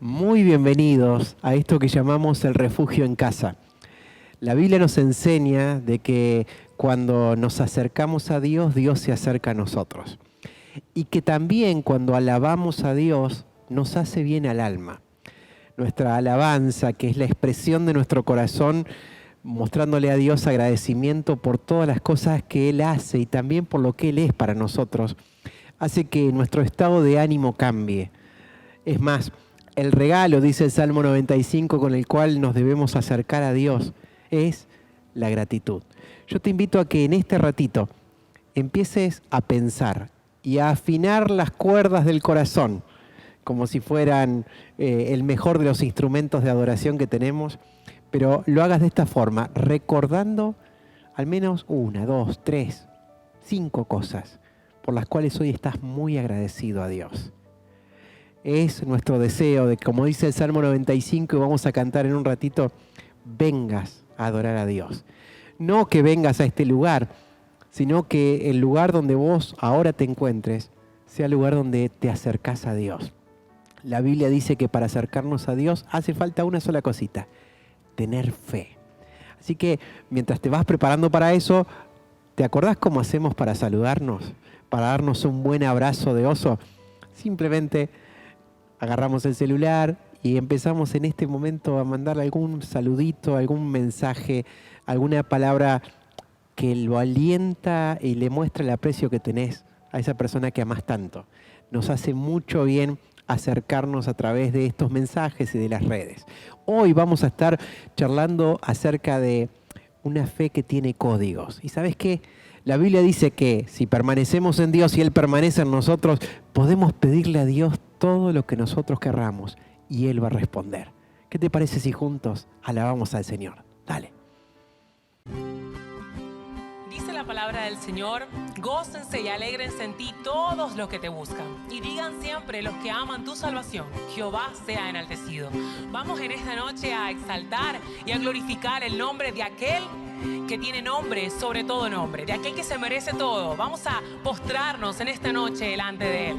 Muy bienvenidos a esto que llamamos el refugio en casa. La Biblia nos enseña de que cuando nos acercamos a Dios, Dios se acerca a nosotros. Y que también cuando alabamos a Dios, nos hace bien al alma. Nuestra alabanza, que es la expresión de nuestro corazón, mostrándole a Dios agradecimiento por todas las cosas que Él hace y también por lo que Él es para nosotros, hace que nuestro estado de ánimo cambie. Es más, el regalo, dice el Salmo 95, con el cual nos debemos acercar a Dios, es la gratitud. Yo te invito a que en este ratito empieces a pensar y a afinar las cuerdas del corazón, como si fueran el mejor de los instrumentos de adoración que tenemos, pero lo hagas de esta forma, recordando al menos 1, 2, 3, 5 cosas por las cuales hoy estás muy agradecido a Dios. Es nuestro deseo de, como dice el Salmo 95, y vamos a cantar en un ratito, vengas a adorar a Dios. No que vengas a este lugar, sino que el lugar donde vos ahora te encuentres sea el lugar donde te acercás a Dios. La Biblia dice que para acercarnos a Dios hace falta una sola cosita, tener fe. Así que mientras te vas preparando para eso, ¿te acordás cómo hacemos para saludarnos? Para darnos un buen abrazo de oso. Simplemente agarramos el celular y empezamos en este momento a mandarle algún saludito, algún mensaje, alguna palabra que lo alienta y le muestra el aprecio que tenés a esa persona que amás tanto. Nos hace mucho bien acercarnos a través de estos mensajes y de las redes. Hoy vamos a estar charlando acerca de una fe que tiene códigos. ¿Y sabes qué? La Biblia dice que si permanecemos en Dios y Él permanece en nosotros, podemos pedirle a Dios todo lo que nosotros querramos y Él va a responder. ¿Qué te parece si juntos alabamos al Señor? Dale. Dice la palabra del Señor, gócense y alégrense en ti todos los que te buscan. Y digan siempre los que aman tu salvación, Jehová sea enaltecido. Vamos en esta noche a exaltar y a glorificar el nombre de aquel que tiene nombre sobre todo nombre, de aquel que se merece todo. Vamos a postrarnos en esta noche delante de Él.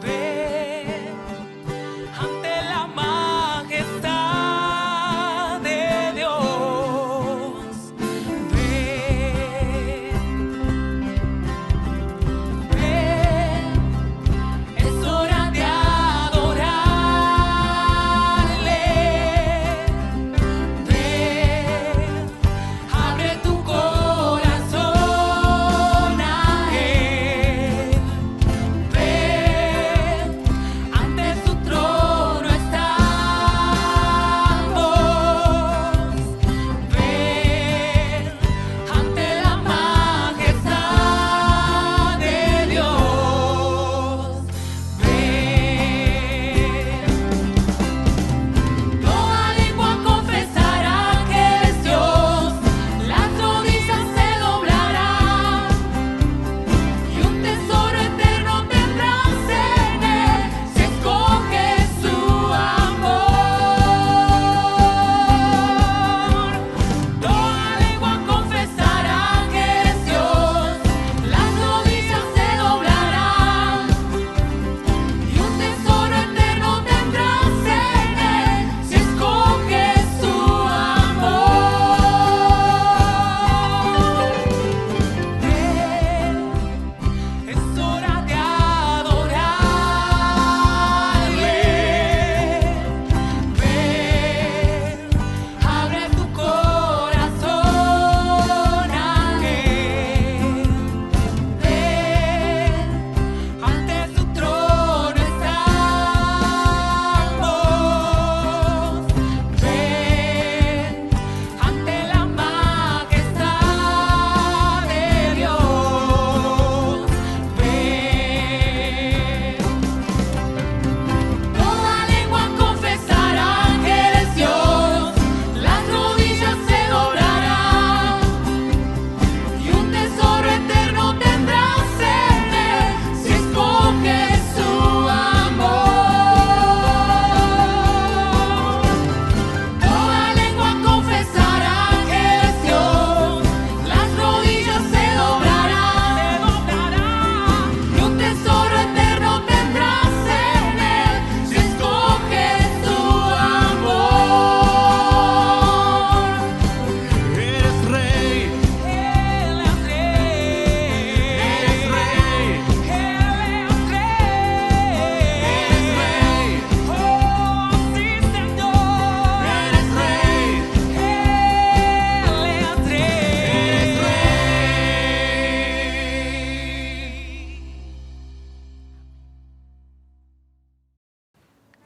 Ven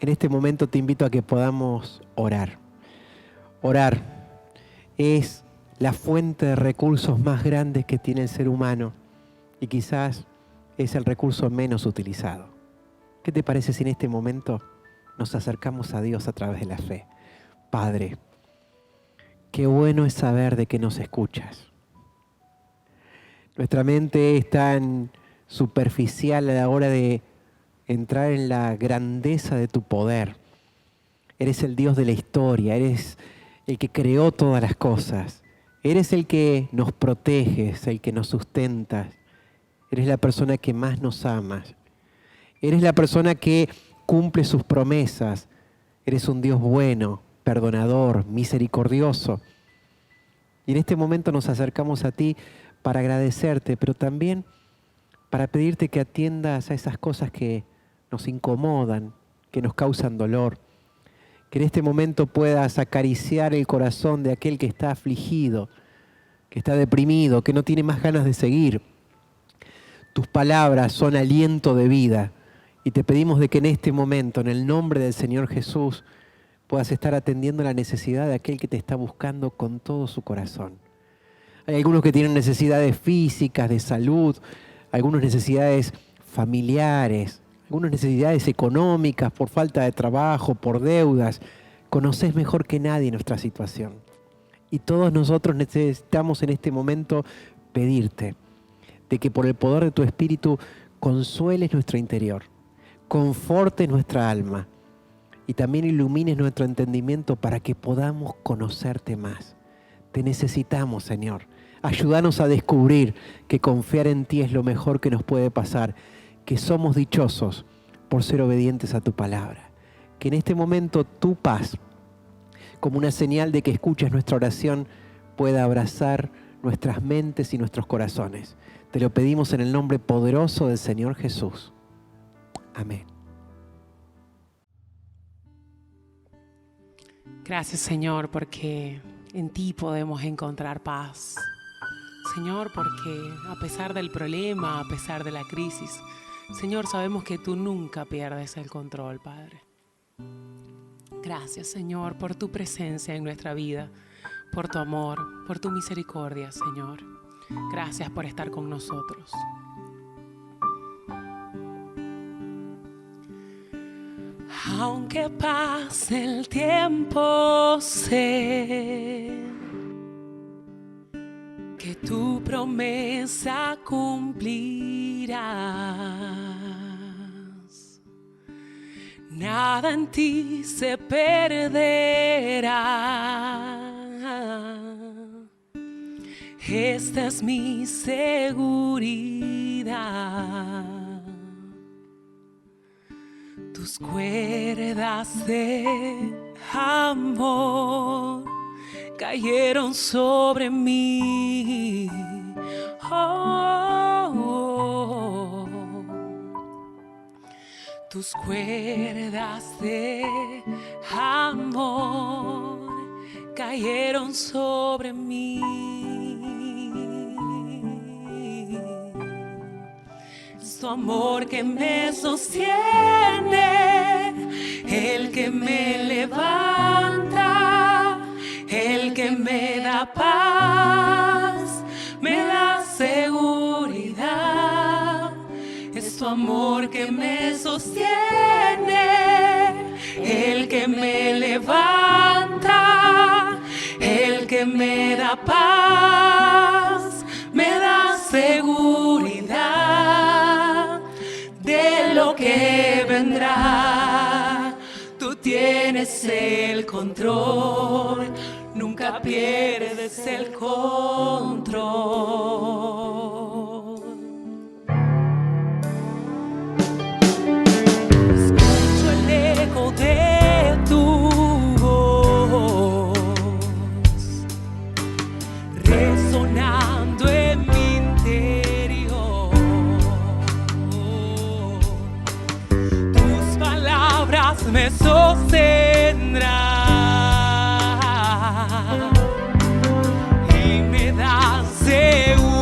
En este momento te invito a que podamos orar. Orar es la fuente de recursos más grandes que tiene el ser humano y quizás es el recurso menos utilizado. ¿Qué te parece si en este momento nos acercamos a Dios a través de la fe? Padre, qué bueno es saber de que nos escuchas. Nuestra mente es tan superficial a la hora de entrar en la grandeza de tu poder. Eres el Dios de la historia, eres el que creó todas las cosas. Eres el que nos proteges, el que nos sustentas. Eres la persona que más nos amas. Eres la persona que cumple sus promesas. Eres un Dios bueno, perdonador, misericordioso. Y en este momento nos acercamos a ti para agradecerte, pero también para pedirte que atiendas a esas cosas que nos incomodan, que nos causan dolor. Que en este momento puedas acariciar el corazón de aquel que está afligido, que está deprimido, que no tiene más ganas de seguir. Tus palabras son aliento de vida y te pedimos de que en este momento, en el nombre del Señor Jesús, puedas estar atendiendo la necesidad de aquel que te está buscando con todo su corazón. Hay algunos que tienen necesidades físicas, de salud, algunas necesidades familiares, algunas necesidades económicas por falta de trabajo, por deudas. Conoces mejor que nadie nuestra situación. Y todos nosotros necesitamos en este momento pedirte de que por el poder de tu Espíritu consueles nuestro interior, confortes nuestra alma y también ilumines nuestro entendimiento para que podamos conocerte más. Te necesitamos, Señor. Ayúdanos a descubrir que confiar en ti es lo mejor que nos puede pasar, que somos dichosos por ser obedientes a tu palabra. Que en este momento tu paz, como una señal de que escuchas nuestra oración, pueda abrazar nuestras mentes y nuestros corazones. Te lo pedimos en el nombre poderoso del Señor Jesús. Amén. Gracias, Señor, porque en ti podemos encontrar paz. Señor, porque a pesar del problema, a pesar de la crisis, Señor, sabemos que tú nunca pierdes el control, Padre. Gracias, Señor, por tu presencia en nuestra vida, por tu amor, por tu misericordia, Señor. Gracias por estar con nosotros. Aunque pase el tiempo, sé que tu promesa cumplirás. Nada en ti se perderá. Esta es mi seguridad. Tus cuerdas de amor cayeron sobre mí. Oh, oh, oh. Tus cuerdas de amor cayeron sobre mí. Tu amor que me sostiene, el que me levanta, el que me da paz, me da seguridad. Es tu amor que me sostiene, el que me levanta, el que me da paz, me da seguridad de lo que vendrá. Tú tienes el control, nunca pierdes el control. Escucho el eco de tu voz resonando en mi interior. Tus palabras me sostendrán y me dan seguridad.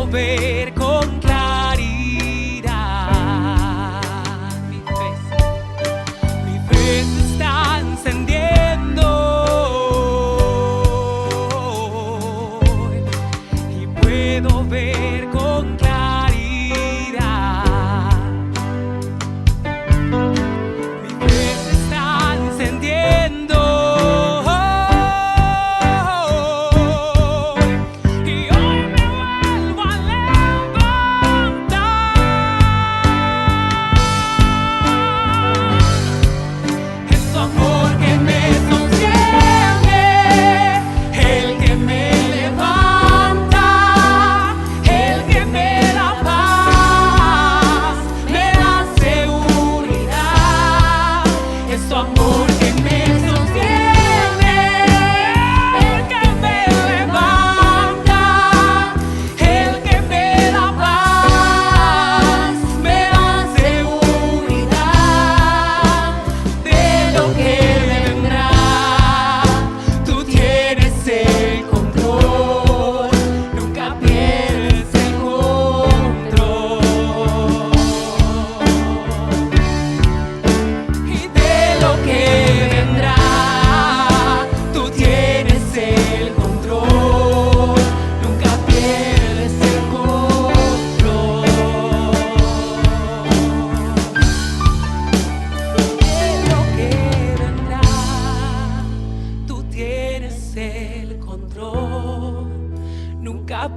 puedo ver con claridad. Mi fe se está encendiendo y puedo ver con claridad. Mi fe se está encendiendo.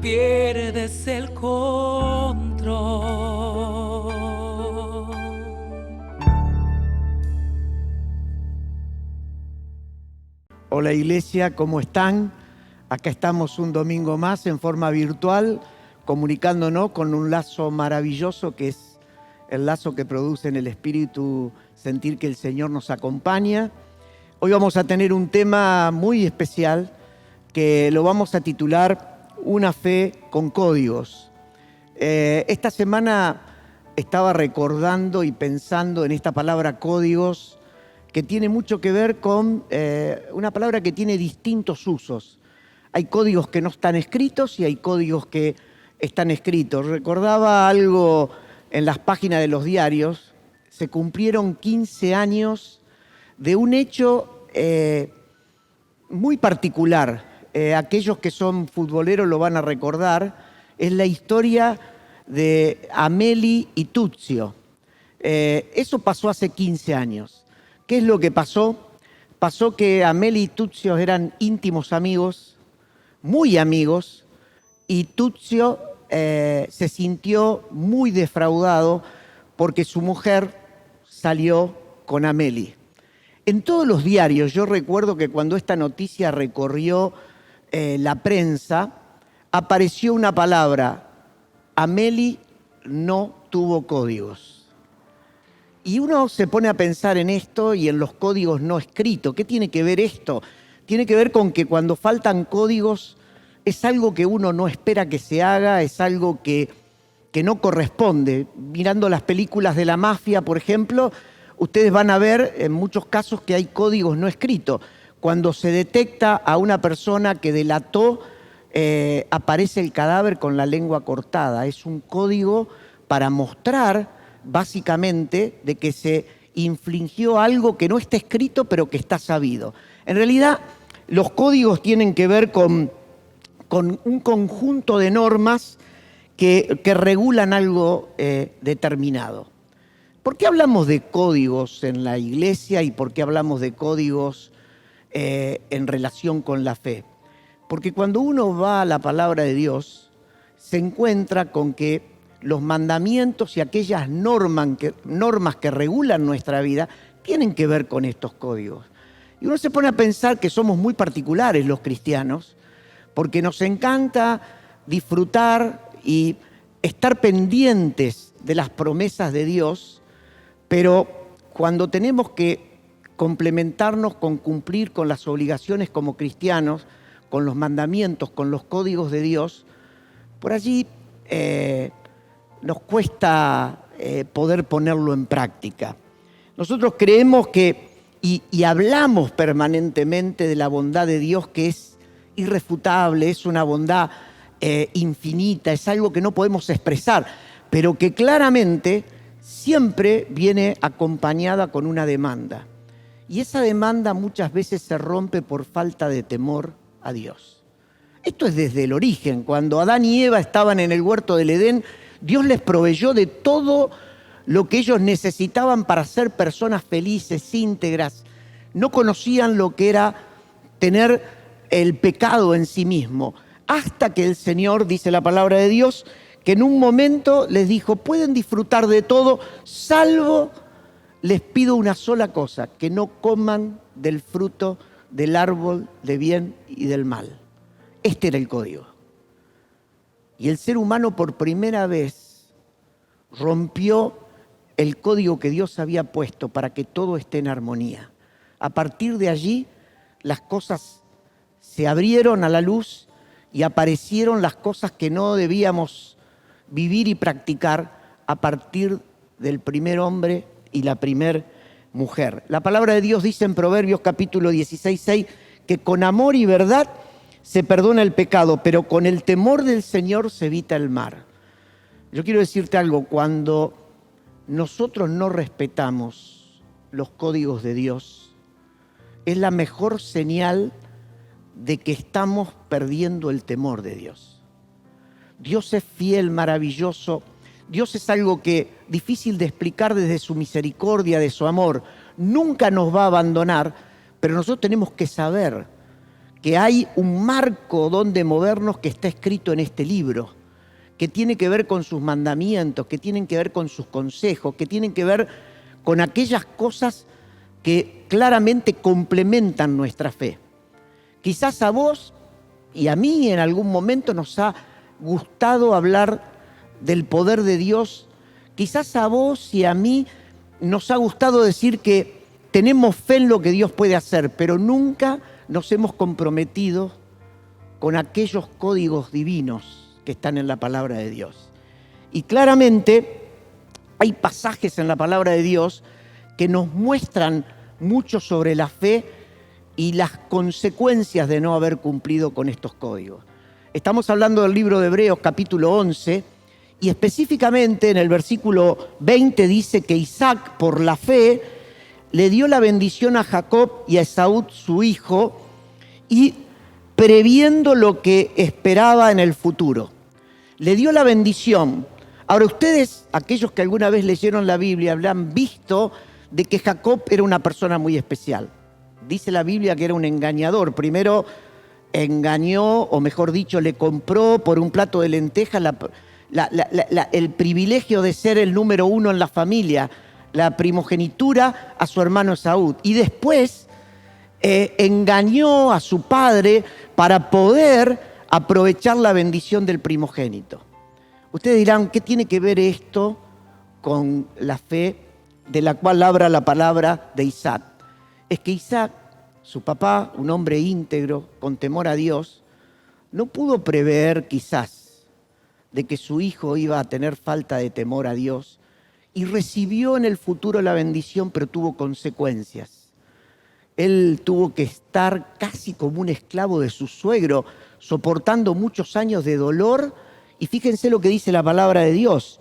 Pierdes el control. Hola Iglesia, ¿cómo están? Acá estamos un domingo más en forma virtual, comunicándonos con un lazo maravilloso que es el lazo que produce en el espíritu sentir que el Señor nos acompaña. Hoy vamos a tener un tema muy especial que lo vamos a titular Una fe con códigos. Esta semana estaba recordando y pensando en esta palabra códigos, que tiene mucho que ver con una palabra que tiene distintos usos. Hay códigos que no están escritos y hay códigos que están escritos. Recordaba algo en las páginas de los diarios. Se cumplieron 15 años de un hecho muy particular. Aquellos que son futboleros lo van a recordar, es la historia de Amelie y Tuzio. Eso pasó hace 15 años. ¿Qué es lo que pasó? Pasó que Amelie y Tuzio eran íntimos amigos, muy amigos, y Tuzio se sintió muy defraudado porque su mujer salió con Amelie. En todos los diarios, yo recuerdo que cuando esta noticia recorrió la prensa, apareció una palabra: Amelie no tuvo códigos. Y uno se pone a pensar en esto y en los códigos no escritos. ¿Qué tiene que ver esto? Tiene que ver con que cuando faltan códigos es algo que uno no espera que se haga, es algo que no corresponde. Mirando las películas de la mafia, por ejemplo, ustedes van a ver en muchos casos que hay códigos no escritos. Cuando se detecta a una persona que delató, aparece el cadáver con la lengua cortada. Es un código para mostrar, básicamente, de que se infligió algo que no está escrito, pero que está sabido. En realidad, los códigos tienen que ver con un conjunto de normas que regulan algo determinado. ¿Por qué hablamos de códigos en la iglesia y por qué hablamos de códigos en relación con la fe? Porque cuando uno va a la palabra de Dios, se encuentra con que los mandamientos y aquellas normas que regulan nuestra vida tienen que ver con estos códigos. Y uno se pone a pensar que somos muy particulares los cristianos, porque nos encanta disfrutar y estar pendientes de las promesas de Dios, pero cuando tenemos que complementarnos con cumplir con las obligaciones como cristianos, con los mandamientos, con los códigos de Dios, por allí nos cuesta poder ponerlo en práctica. Nosotros creemos que, y hablamos permanentemente de la bondad de Dios, que es irrefutable, es una bondad infinita, es algo que no podemos expresar, pero que claramente siempre viene acompañada con una demanda. Y esa demanda muchas veces se rompe por falta de temor a Dios. Esto es desde el origen. Cuando Adán y Eva estaban en el huerto del Edén, Dios les proveyó de todo lo que ellos necesitaban para ser personas felices, íntegras. No conocían lo que era tener el pecado en sí mismo, hasta que el Señor, dice la palabra de Dios, que en un momento les dijo, pueden disfrutar de todo, salvo les pido una sola cosa, que no coman del fruto del árbol de bien y del mal. Este era el código. Y el ser humano por primera vez rompió el código que Dios había puesto para que todo esté en armonía. A partir de allí, las cosas se abrieron a la luz y aparecieron las cosas que no debíamos vivir y practicar a partir del primer hombre y la primer mujer. La palabra de Dios dice en Proverbios capítulo 16:6 que con amor y verdad se perdona el pecado, pero con el temor del Señor se evita el mal. Yo quiero decirte algo, cuando nosotros no respetamos los códigos de Dios, es la mejor señal de que estamos perdiendo el temor de Dios. Dios es fiel, maravilloso. Dios es algo que difícil de explicar desde su misericordia, de su amor. Nunca nos va a abandonar, pero nosotros tenemos que saber que hay un marco donde movernos que está escrito en este libro, que tiene que ver con sus mandamientos, que tienen que ver con sus consejos, que tienen que ver con aquellas cosas que claramente complementan nuestra fe. Quizás a vos y a mí en algún momento nos ha gustado hablar del poder de Dios. Quizás a vos y a mí nos ha gustado decir que tenemos fe en lo que Dios puede hacer, pero nunca nos hemos comprometido con aquellos códigos divinos que están en la palabra de Dios. Y claramente hay pasajes en la palabra de Dios que nos muestran mucho sobre la fe y las consecuencias de no haber cumplido con estos códigos. Estamos hablando del libro de Hebreos capítulo 11 y específicamente en el versículo 20 dice que Isaac por la fe le dio la bendición a Jacob y a Esaú su hijo y previendo lo que esperaba en el futuro. Le dio la bendición. Ahora ustedes, aquellos que alguna vez leyeron la Biblia, habrán visto de que Jacob era una persona muy especial. Dice la Biblia que era un engañador. Primero engañó, o mejor dicho, le compró por un plato de lentejas el privilegio de ser el número uno en la familia, la primogenitura a su hermano Esaú. Y después engañó a su padre para poder aprovechar la bendición del primogénito. Ustedes dirán, ¿qué tiene que ver esto con la fe de la cual habla la palabra de Isaac? Es que Isaac, su papá, un hombre íntegro, con temor a Dios, no pudo prever quizás de que su hijo iba a tener falta de temor a Dios y recibió en el futuro la bendición, pero tuvo consecuencias. Él tuvo que estar casi como un esclavo de su suegro, soportando muchos años de dolor. Y fíjense lo que dice la palabra de Dios,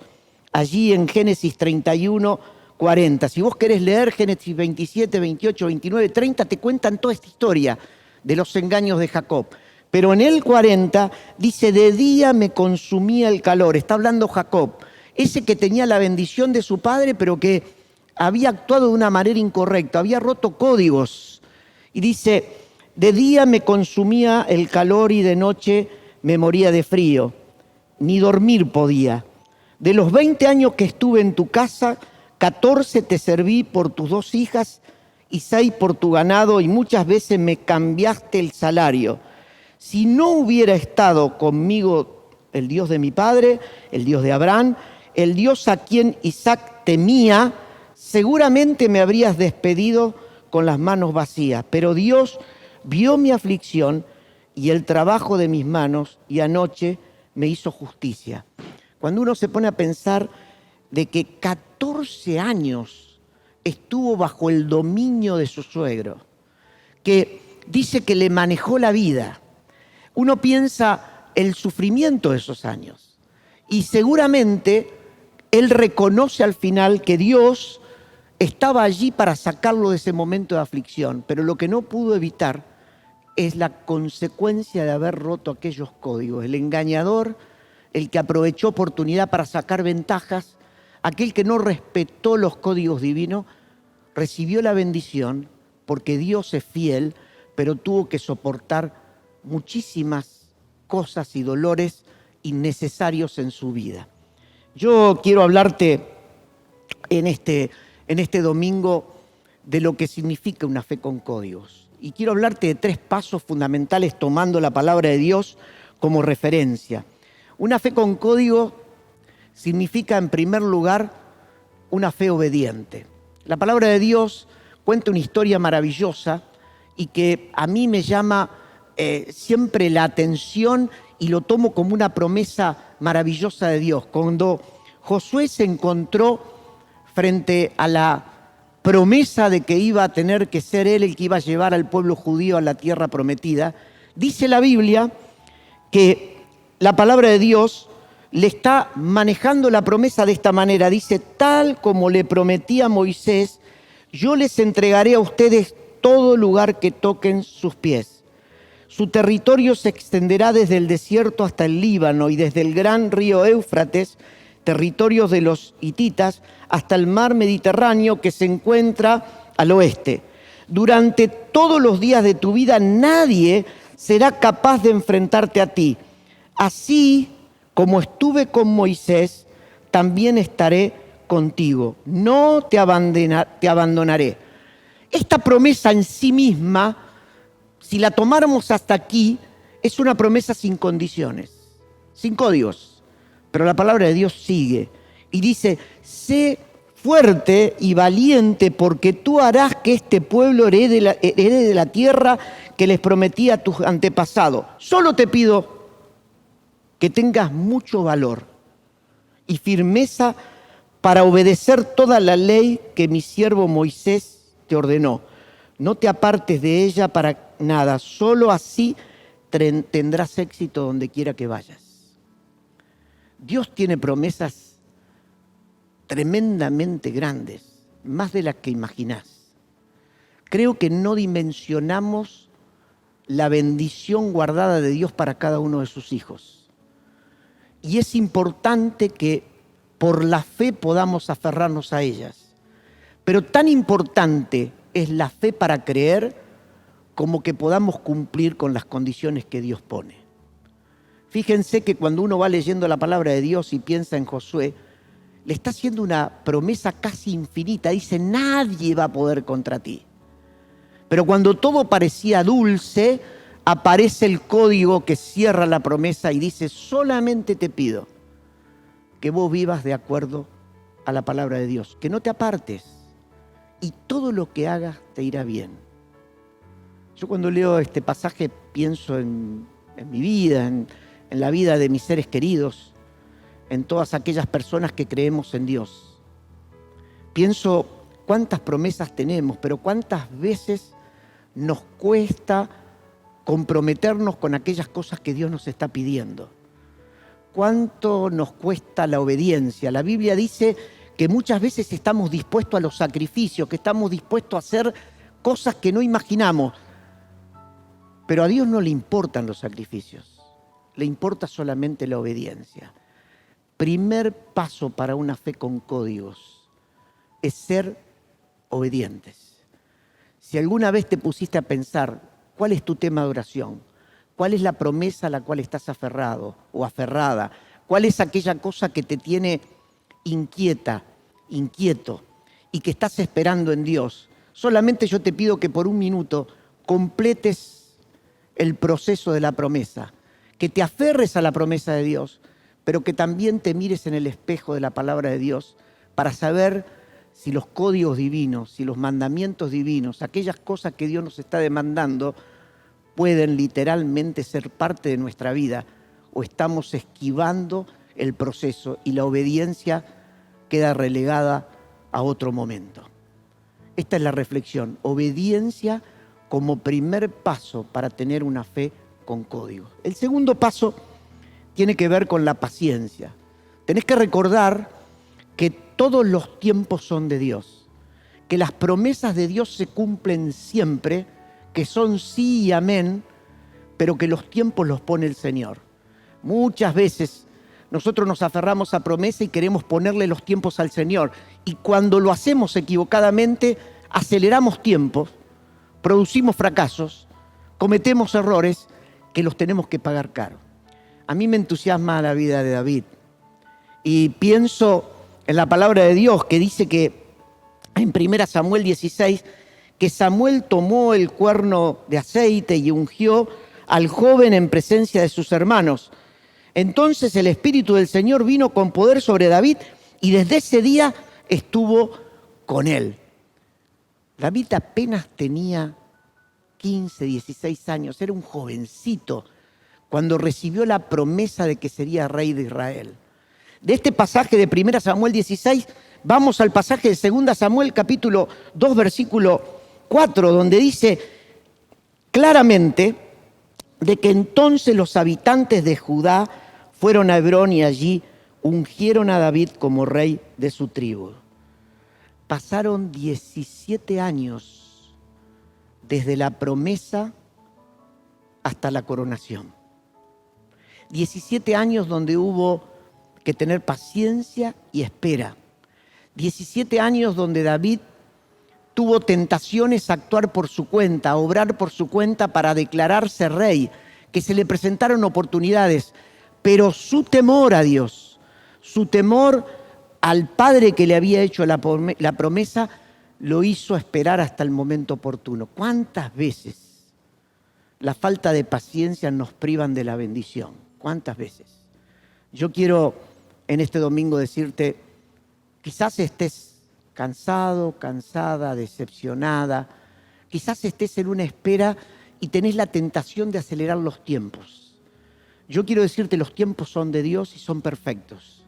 allí en Génesis 31, 40. Si vos querés leer Génesis 27, 28, 29, 30, te cuentan toda esta historia de los engaños de Jacob. Pero en el 40 dice, de día me consumía el calor. Está hablando Jacob, ese que tenía la bendición de su padre, pero que había actuado de una manera incorrecta, había roto códigos. Y dice, de día me consumía el calor y de noche me moría de frío. Ni dormir podía. De los 20 años que estuve en tu casa, 14 te serví por tus 2 hijas y 6 por tu ganado, y muchas veces me cambiaste el salario. Si no hubiera estado conmigo el Dios de mi padre, el Dios de Abraham, el Dios a quien Isaac temía, seguramente me habrías despedido con las manos vacías. Pero Dios vio mi aflicción y el trabajo de mis manos, y anoche me hizo justicia. Cuando uno se pone a pensar de que 14 años estuvo bajo el dominio de su suegro, que dice que le manejó la vida, uno piensa el sufrimiento de esos años. Y seguramente él reconoce al final que Dios estaba allí para sacarlo de ese momento de aflicción, pero lo que no pudo evitar es la consecuencia de haber roto aquellos códigos. El engañador, el que aprovechó oportunidad para sacar ventajas, aquel que no respetó los códigos divinos, recibió la bendición porque Dios es fiel, pero tuvo que soportar muchísimas cosas y dolores innecesarios en su vida. Yo quiero hablarte en este domingo de lo que significa una fe con códigos. Y quiero hablarte de 3 pasos fundamentales tomando la palabra de Dios como referencia. Una fe con código significa, en primer lugar, una fe obediente. La palabra de Dios cuenta una historia maravillosa y que a mí me llama siempre la atención y lo tomo como una promesa maravillosa de Dios. Cuando Josué se encontró frente a la promesa de que iba a tener que ser él el que iba a llevar al pueblo judío a la tierra prometida, dice la Biblia que la palabra de Dios le está manejando la promesa de esta manera. Dice, tal como le prometí a Moisés, yo les entregaré a ustedes todo lugar que toquen sus pies. Su territorio se extenderá desde el desierto hasta el Líbano y desde el gran río Éufrates, territorios de los hititas, hasta el mar Mediterráneo que se encuentra al oeste. Durante todos los días de tu vida nadie será capaz de enfrentarte a ti. Así como estuve con Moisés, también estaré contigo. No te abandonaré. Esta promesa en sí misma, si la tomáramos hasta aquí, es una promesa sin condiciones, sin códigos. Pero la palabra de Dios sigue y dice, sé fuerte y valiente porque tú harás que este pueblo herede la tierra que les prometí a tus antepasados. Solo te pido que tengas mucho valor y firmeza para obedecer toda la ley que mi siervo Moisés te ordenó. No te apartes de ella para nada, solo así tendrás éxito donde quiera que vayas. Dios tiene promesas tremendamente grandes, más de las que imaginás. Creo que no dimensionamos la bendición guardada de Dios para cada uno de sus hijos. Y es importante que por la fe podamos aferrarnos a ellas. Pero tan importante es la fe para creer como que podamos cumplir con las condiciones que Dios pone. Fíjense que cuando uno va leyendo la palabra de Dios y piensa en Josué, le está haciendo una promesa casi infinita. Dice, nadie va a poder contra ti. Pero cuando todo parecía dulce, aparece el código que cierra la promesa y dice, solamente te pido que vos vivas de acuerdo a la palabra de Dios, que no te apartes y todo lo que hagas te irá bien. Yo cuando leo este pasaje pienso en mi vida, en la vida de mis seres queridos, en todas aquellas personas que creemos en Dios. Pienso cuántas promesas tenemos, pero cuántas veces nos cuesta comprometernos con aquellas cosas que Dios nos está pidiendo. Cuánto nos cuesta la obediencia. La Biblia dice que muchas veces estamos dispuestos a los sacrificios, que estamos dispuestos a hacer cosas que no imaginamos. Pero a Dios no le importan los sacrificios. Le importa solamente la obediencia. Primer paso para una fe con códigos es ser obedientes. Si alguna vez te pusiste a pensar cuál es tu tema de oración, cuál es la promesa a la cual estás aferrado o aferrada, cuál es aquella cosa que te tiene inquieto y que estás esperando en Dios, solamente yo te pido que por un minuto completes el proceso de la promesa, que te aferres a la promesa de Dios, pero que también te mires en el espejo de la palabra de Dios para saber si los códigos divinos, si los mandamientos divinos, aquellas cosas que Dios nos está demandando, pueden literalmente ser parte de nuestra vida o estamos esquivando el proceso y la obediencia queda relegada a otro momento. Esta es la reflexión, obediencia como primer paso para tener una fe con código. El segundo paso tiene que ver con la paciencia. Tenés que recordar que todos los tiempos son de Dios, que las promesas de Dios se cumplen siempre, que son sí y amén, pero que los tiempos los pone el Señor. Muchas veces nosotros nos aferramos a promesa y queremos ponerle los tiempos al Señor. Y cuando lo hacemos equivocadamente, aceleramos tiempos, producimos fracasos, cometemos errores que los tenemos que pagar caro. A mí me entusiasma la vida de David. Y pienso en la palabra de Dios que dice que en 1 Samuel 16, que Samuel tomó el cuerno de aceite y ungió al joven en presencia de sus hermanos. Entonces el Espíritu del Señor vino con poder sobre David y desde ese día estuvo con él. David apenas tenía 15, 16 años, era un jovencito cuando recibió la promesa de que sería rey de Israel. De este pasaje de 1 Samuel 16, vamos al pasaje de 2 Samuel capítulo 2, versículo 4, donde dice claramente de que entonces los habitantes de Judá fueron a Hebrón y allí ungieron a David como rey de su tribu. Pasaron 17 años desde la promesa hasta la coronación. 17 años donde hubo que tener paciencia y espera. 17 años donde David tuvo tentaciones a actuar por su cuenta, a obrar por su cuenta para declararse rey, que se le presentaron oportunidades, pero su temor a Dios, su temor al Padre que le había hecho la promesa, lo hizo esperar hasta el momento oportuno. ¿Cuántas veces la falta de paciencia nos privan de la bendición? ¿Cuántas veces? Yo quiero en este domingo decirte, quizás estés cansado, cansada, decepcionada, quizás estés en una espera y tenés la tentación de acelerar los tiempos. Yo quiero decirte, los tiempos son de Dios y son perfectos.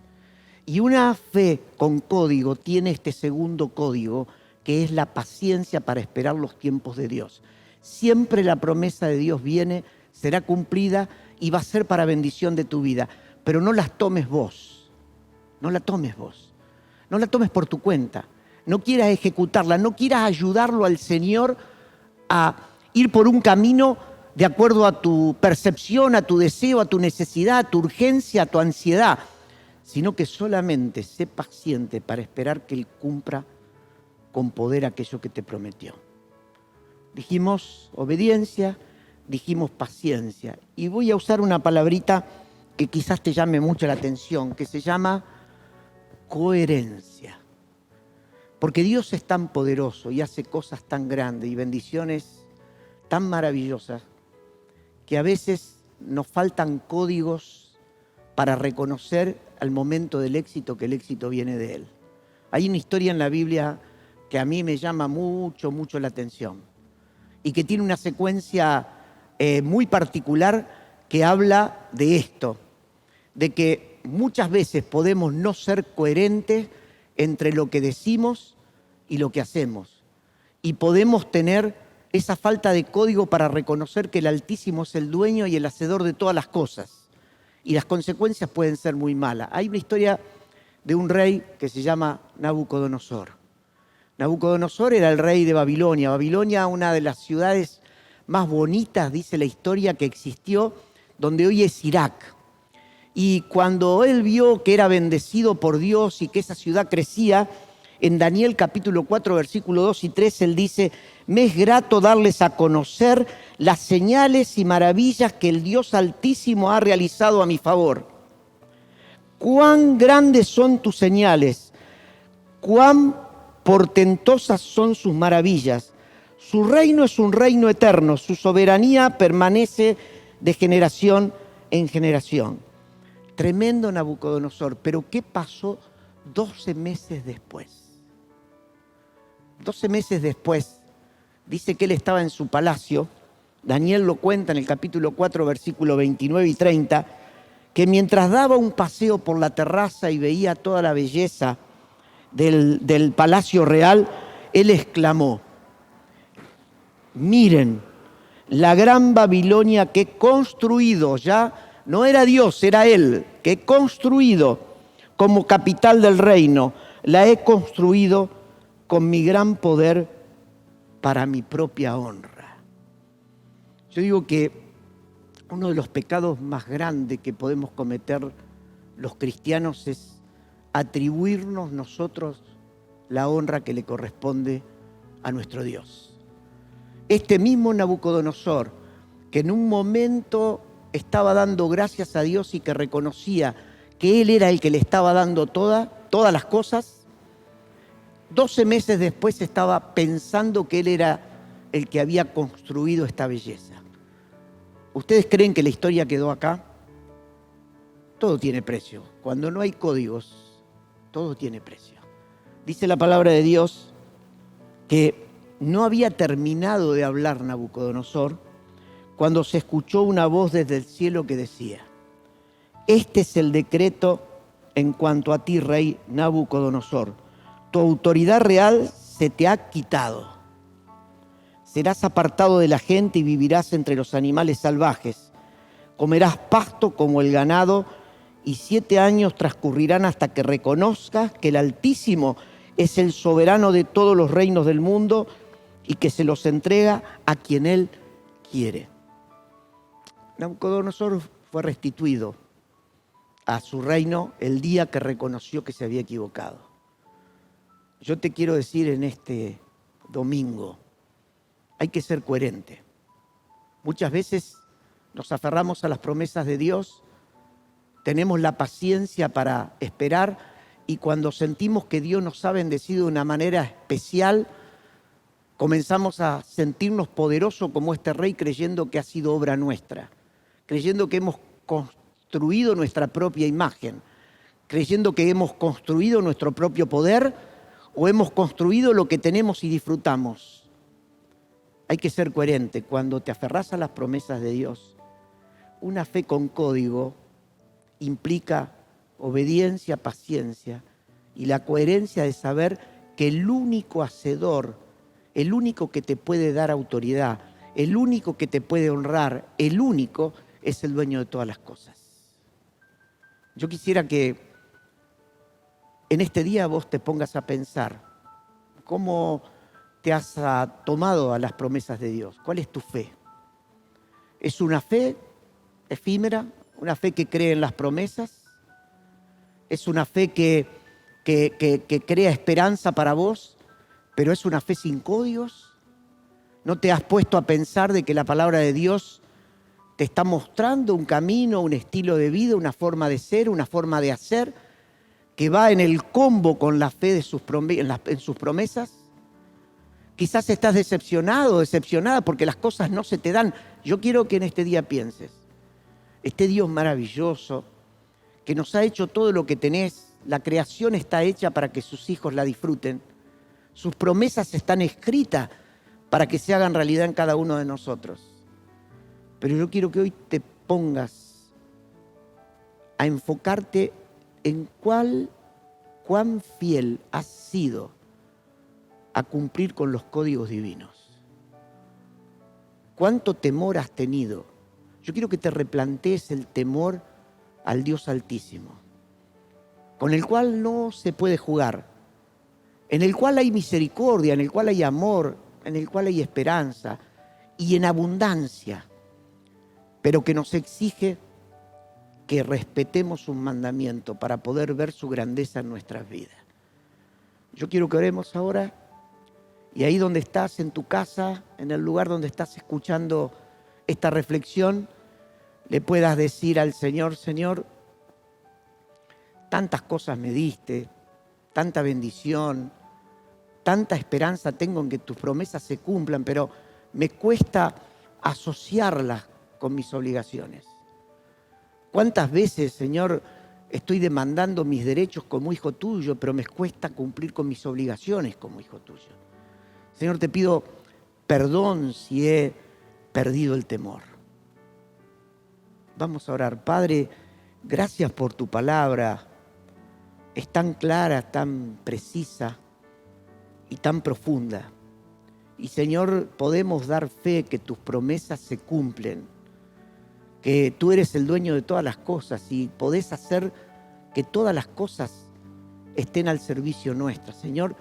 Y una fe con código tiene este segundo código, que es la paciencia para esperar los tiempos de Dios. Siempre la promesa de Dios viene, será cumplida y va a ser para bendición de tu vida. Pero no las tomes vos, no la tomes vos, no la tomes por tu cuenta. No quieras ejecutarla, no quieras ayudarlo al Señor a ir por un camino de acuerdo a tu percepción, a tu deseo, a tu necesidad, a tu urgencia, a tu ansiedad, sino que solamente sé paciente para esperar que Él cumpla con poder aquello que te prometió. Dijimos obediencia, dijimos paciencia, y voy a usar una palabrita que quizás te llame mucho la atención, que se llama coherencia. Porque Dios es tan poderoso y hace cosas tan grandes y bendiciones tan maravillosas que a veces nos faltan códigos para reconocer al momento del éxito que el éxito viene de Él. Hay una historia en la Biblia que a mí me llama mucho, mucho la atención y que tiene una secuencia muy particular que habla de esto, de que muchas veces podemos no ser coherentes entre lo que decimos y lo que hacemos. Y podemos tener esa falta de código para reconocer que el Altísimo es el dueño y el hacedor de todas las cosas. Y las consecuencias pueden ser muy malas. Hay una historia de un rey que se llama Nabucodonosor. Nabucodonosor era el rey de Babilonia. Babilonia, una de las ciudades más bonitas, dice la historia, que existió, donde hoy es Irak. Y cuando él vio que era bendecido por Dios y que esa ciudad crecía, en Daniel capítulo 4, versículo 2 y 3, él dice: me es grato darles a conocer las señales y maravillas que el Dios Altísimo ha realizado a mi favor. Cuán grandes son tus señales, cuán portentosas son sus maravillas. Su reino es un reino eterno, su soberanía permanece de generación en generación. Tremendo Nabucodonosor, pero ¿qué pasó 12 meses después? 12 meses después, dice que él estaba en su palacio. Daniel lo cuenta en el capítulo 4, versículo 29 y 30, que mientras daba un paseo por la terraza y veía toda la belleza del palacio real, él exclamó: miren, la gran Babilonia que he construido ya no era Dios, era Él, que he construido como capital del reino, la he construido con mi gran poder para mi propia honra. Yo digo que uno de los pecados más grandes que podemos cometer los cristianos es atribuirnos nosotros la honra que le corresponde a nuestro Dios. Este mismo Nabucodonosor, que en un momento estaba dando gracias a Dios y que reconocía que Él era el que le estaba dando todas las cosas, 12 meses después estaba pensando que Él era el que había construido esta belleza. ¿Ustedes creen que la historia quedó acá? Todo tiene precio. Cuando no hay códigos, todo tiene precio. Dice la palabra de Dios que no había terminado de hablar Nabucodonosor cuando se escuchó una voz desde el cielo que decía: este es el decreto en cuanto a ti, rey Nabucodonosor. Tu autoridad real se te ha quitado. Serás apartado de la gente y vivirás entre los animales salvajes. Comerás pasto como el ganado y 7 años transcurrirán hasta que reconozcas que el Altísimo es el soberano de todos los reinos del mundo y que se los entrega a quien Él quiere. Nabucodonosor fue restituido a su reino el día que reconoció que se había equivocado. Yo te quiero decir en este domingo, hay que ser coherente. Muchas veces nos aferramos a las promesas de Dios, tenemos la paciencia para esperar y cuando sentimos que Dios nos ha bendecido de una manera especial, comenzamos a sentirnos poderosos como este rey creyendo que ha sido obra nuestra, creyendo que hemos construido nuestra propia imagen, creyendo que hemos construido nuestro propio poder o hemos construido lo que tenemos y disfrutamos. Hay que ser coherente. Cuando te aferras a las promesas de Dios, una fe con código implica obediencia, paciencia y la coherencia de saber que el único hacedor, el único que te puede dar autoridad, el único que te puede honrar, el único es el dueño de todas las cosas. Yo quisiera que en este día vos te pongas a pensar cómo te has tomado a las promesas de Dios. ¿Cuál es tu fe? ¿Es una fe efímera? ¿Una fe que cree en las promesas? ¿Es una fe que crea esperanza para vos, pero es una fe sin códigos? ¿No te has puesto a pensar de que la palabra de Dios te está mostrando un camino, un estilo de vida, una forma de ser, una forma de hacer, que va en el combo con la fe de en sus promesas? Quizás estás decepcionado, decepcionada porque las cosas no se te dan. Yo quiero que en este día pienses, este Dios maravilloso que nos ha hecho todo lo que tenés, la creación está hecha para que sus hijos la disfruten, sus promesas están escritas para que se hagan realidad en cada uno de nosotros. Pero yo quiero que hoy te pongas a enfocarte en cuán fiel has sido a cumplir con los códigos divinos. ¿Cuánto temor has tenido? Yo quiero que te replantees el temor al Dios Altísimo, con el cual no se puede jugar, en el cual hay misericordia, en el cual hay amor, en el cual hay esperanza y en abundancia, pero que nos exige que respetemos un mandamiento para poder ver su grandeza en nuestras vidas. Yo quiero que oremos ahora. Y ahí donde estás, en tu casa, en el lugar donde estás escuchando esta reflexión, le puedas decir al Señor: Señor, tantas cosas me diste, tanta bendición, tanta esperanza tengo en que tus promesas se cumplan, pero me cuesta asociarlas con mis obligaciones. ¿Cuántas veces, Señor, estoy demandando mis derechos como hijo tuyo, pero me cuesta cumplir con mis obligaciones como hijo tuyo? Señor, te pido perdón si he perdido el temor. Vamos a orar. Padre, gracias por tu palabra. Es tan clara, tan precisa y tan profunda. Y Señor, podemos dar fe que tus promesas se cumplen. que tú eres el dueño de todas las cosas y podés hacer que todas las cosas estén al servicio nuestra. Señor,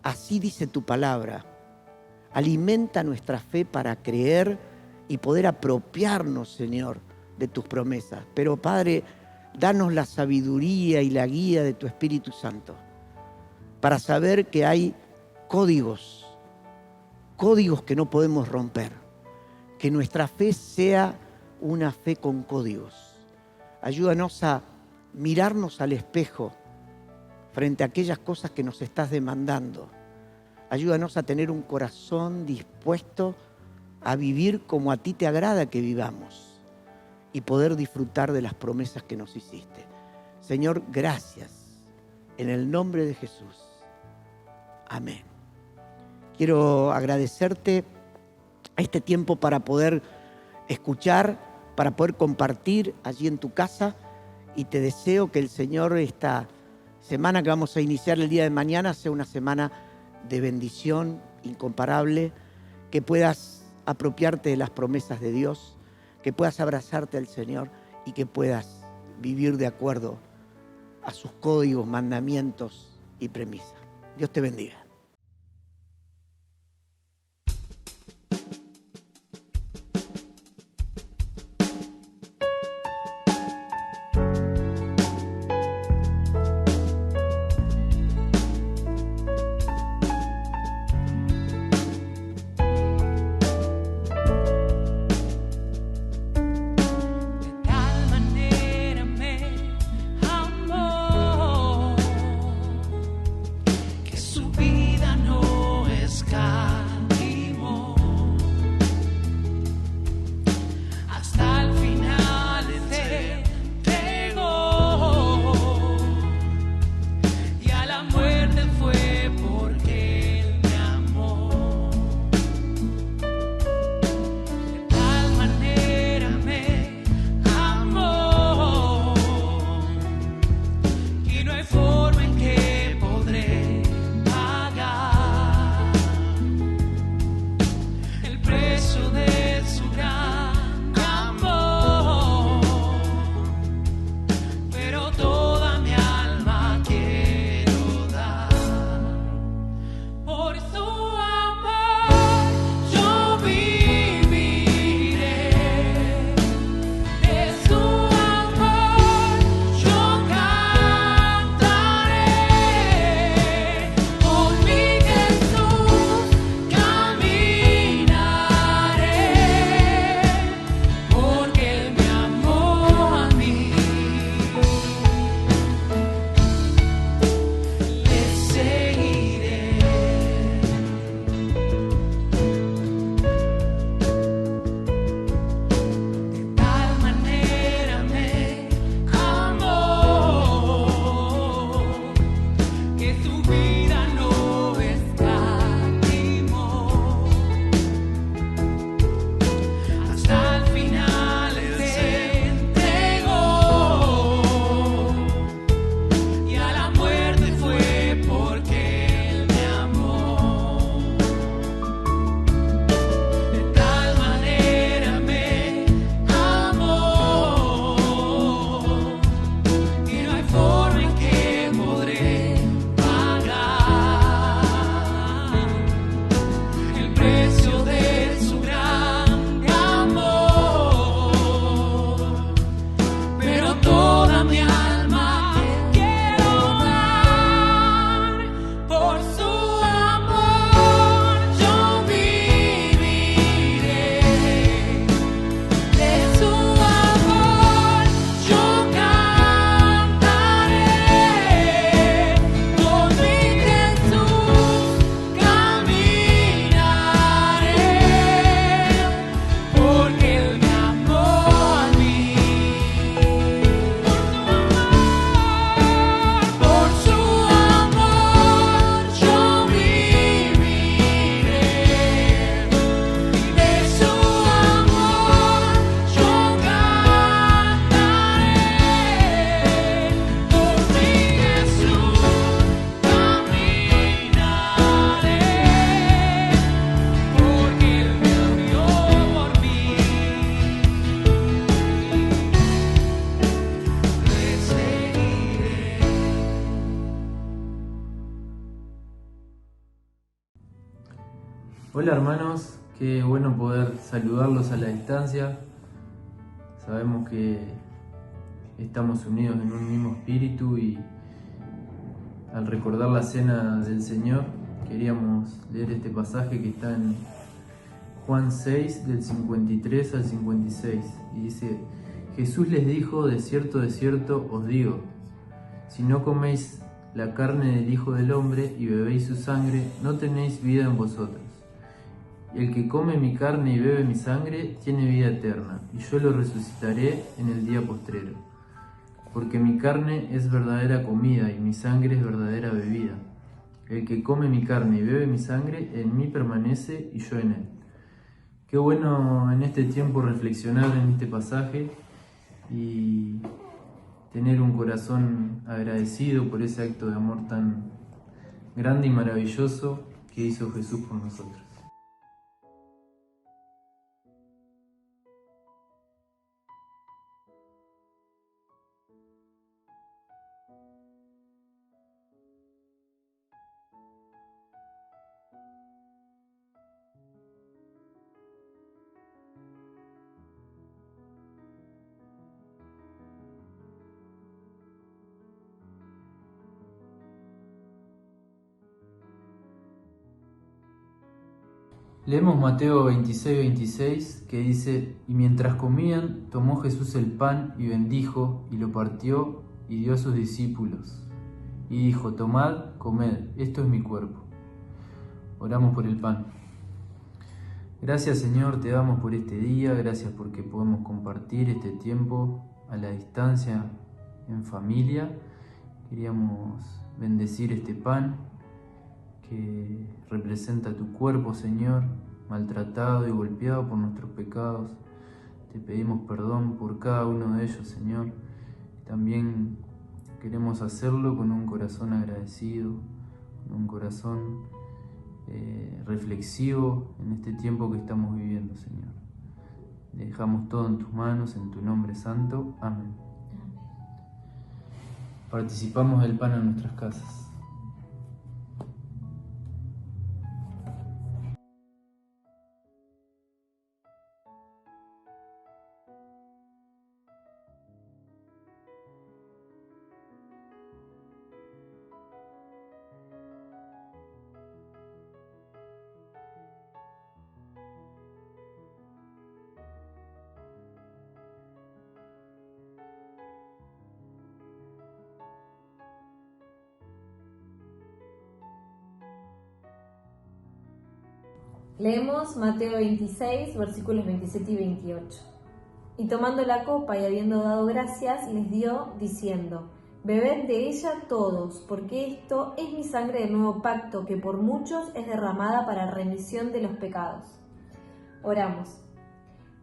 así dice tu palabra. Alimenta nuestra fe para creer y poder apropiarnos, Señor, de tus promesas. Pero, Padre, danos la sabiduría y la guía de tu Espíritu Santo para saber que hay códigos que no podemos romper. Que nuestra fe sea una fe con códigos. Ayúdanos a mirarnos al espejo frente a aquellas cosas que nos estás demandando. Ayúdanos a tener un corazón dispuesto a vivir como a ti te agrada que vivamos y poder disfrutar de las promesas que nos hiciste. Señor, gracias. En el nombre de Jesús. Amén. Quiero agradecerte este tiempo para poder escuchar, para poder compartir allí en tu casa, y te deseo que el Señor esta semana que vamos a iniciar el día de mañana sea una semana de bendición incomparable, que puedas apropiarte de las promesas de Dios, que puedas abrazarte al Señor y que puedas vivir de acuerdo a sus códigos, mandamientos y premisas. Dios te bendiga. Subir Hola hermanos, qué bueno poder saludarlos a la distancia. Sabemos que estamos unidos en un mismo espíritu y al recordar la cena del Señor queríamos leer este pasaje que está en Juan 6 del 53 al 56 y dice: Jesús les dijo, de cierto os digo, si no coméis la carne del Hijo del Hombre y bebéis su sangre, no tenéis vida en vosotros. Y el que come mi carne y bebe mi sangre tiene vida eterna, y yo lo resucitaré en el día postrero. Porque mi carne es verdadera comida y mi sangre es verdadera bebida. El que come mi carne y bebe mi sangre, en mí permanece y yo en él. Qué bueno en este tiempo reflexionar en este pasaje y tener un corazón agradecido por ese acto de amor tan grande y maravilloso que hizo Jesús por nosotros. Leemos Mateo 26 que dice: Y mientras comían, tomó Jesús el pan y bendijo, y lo partió y dio a sus discípulos. Y dijo: Tomad, comed, esto es mi cuerpo. Oramos por el pan. Gracias, Señor, te damos por este día, gracias porque podemos compartir este tiempo a la distancia, en familia. Queríamos bendecir este pan que representa tu cuerpo, Señor, maltratado y golpeado por nuestros pecados. Te pedimos perdón por cada uno de ellos, Señor. También queremos hacerlo con un corazón agradecido, con un corazón reflexivo en este tiempo que estamos viviendo, Señor. Dejamos todo en tus manos, en tu nombre santo. Amén. Participamos del pan en nuestras casas. Leemos Mateo 26, versículos 27 y 28. Y tomando la copa y habiendo dado gracias, les dio, diciendo: Bebed de ella todos, porque esto es mi sangre del nuevo pacto, que por muchos es derramada para remisión de los pecados. Oramos.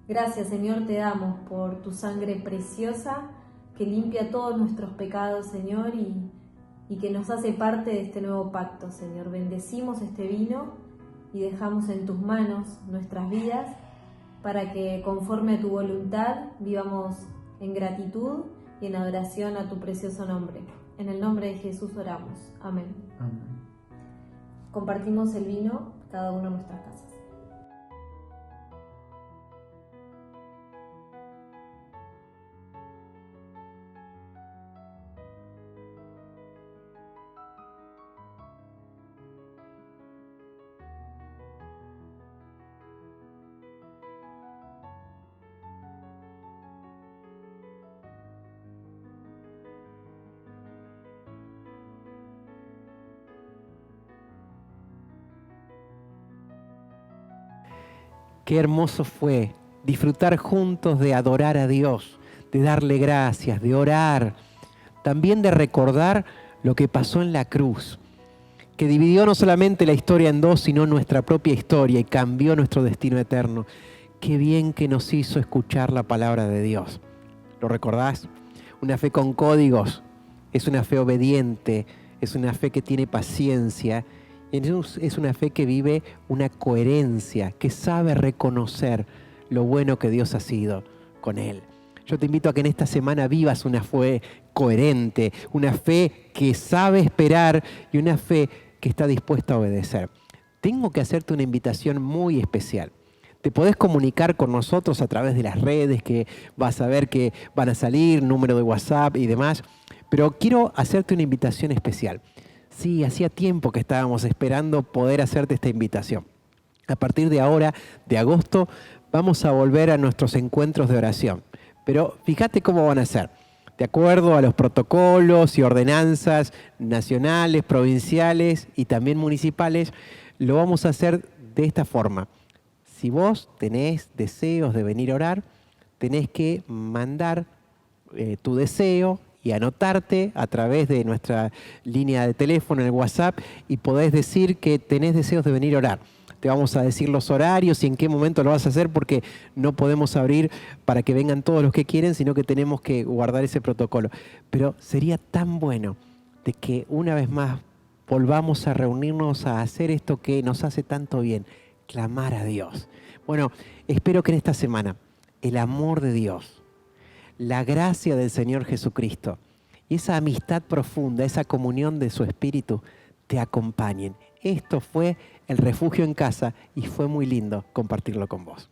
Gracias, Señor, te damos por tu sangre preciosa, que limpia todos nuestros pecados, Señor, y que nos hace parte de este nuevo pacto, Señor. Bendecimos este vino y dejamos en tus manos nuestras vidas para que, conforme a tu voluntad, vivamos en gratitud y en adoración a tu precioso nombre. En el nombre de Jesús oramos. Amén. Amén. Compartimos el vino, cada uno en nuestras casas. Qué hermoso fue disfrutar juntos de adorar a Dios, de darle gracias, de orar, también de recordar lo que pasó en la cruz, que dividió no solamente la historia en dos, sino nuestra propia historia y cambió nuestro destino eterno. Qué bien que nos hizo escuchar la palabra de Dios. ¿Lo recordás? Una fe con códigos, es una fe obediente, es una fe que tiene paciencia, es una fe que vive una coherencia, que sabe reconocer lo bueno que Dios ha sido con él. Yo te invito a que en esta semana vivas una fe coherente, una fe que sabe esperar y una fe que está dispuesta a obedecer. tengo que hacerte una invitación muy especial. Te podés comunicar con nosotros a través de las redes, que vas a ver que van a salir, número de WhatsApp y demás, pero quiero hacerte una invitación especial. Sí, hacía tiempo que estábamos esperando poder hacerte esta invitación. A partir de ahora, de agosto, vamos a volver a nuestros encuentros de oración. Pero fíjate cómo van a ser. De acuerdo a los protocolos y ordenanzas nacionales, provinciales y también municipales, lo vamos a hacer de esta forma. Si vos tenés deseos de venir a orar, tenés que mandar tu deseo y anotarte a través de nuestra línea de teléfono en el WhatsApp y podés decir que tenés deseos de venir a orar. Te vamos a decir los horarios y en qué momento lo vas a hacer porque no podemos abrir para que vengan todos los que quieren, sino que tenemos que guardar ese protocolo. Pero sería tan bueno de que una vez más volvamos a reunirnos a hacer esto que nos hace tanto bien, clamar a Dios. Bueno, espero que en esta semana el amor de Dios, la gracia del Señor Jesucristo y esa amistad profunda, esa comunión de su Espíritu te acompañen. Esto fue El Refugio en Casa y fue muy lindo compartirlo con vos.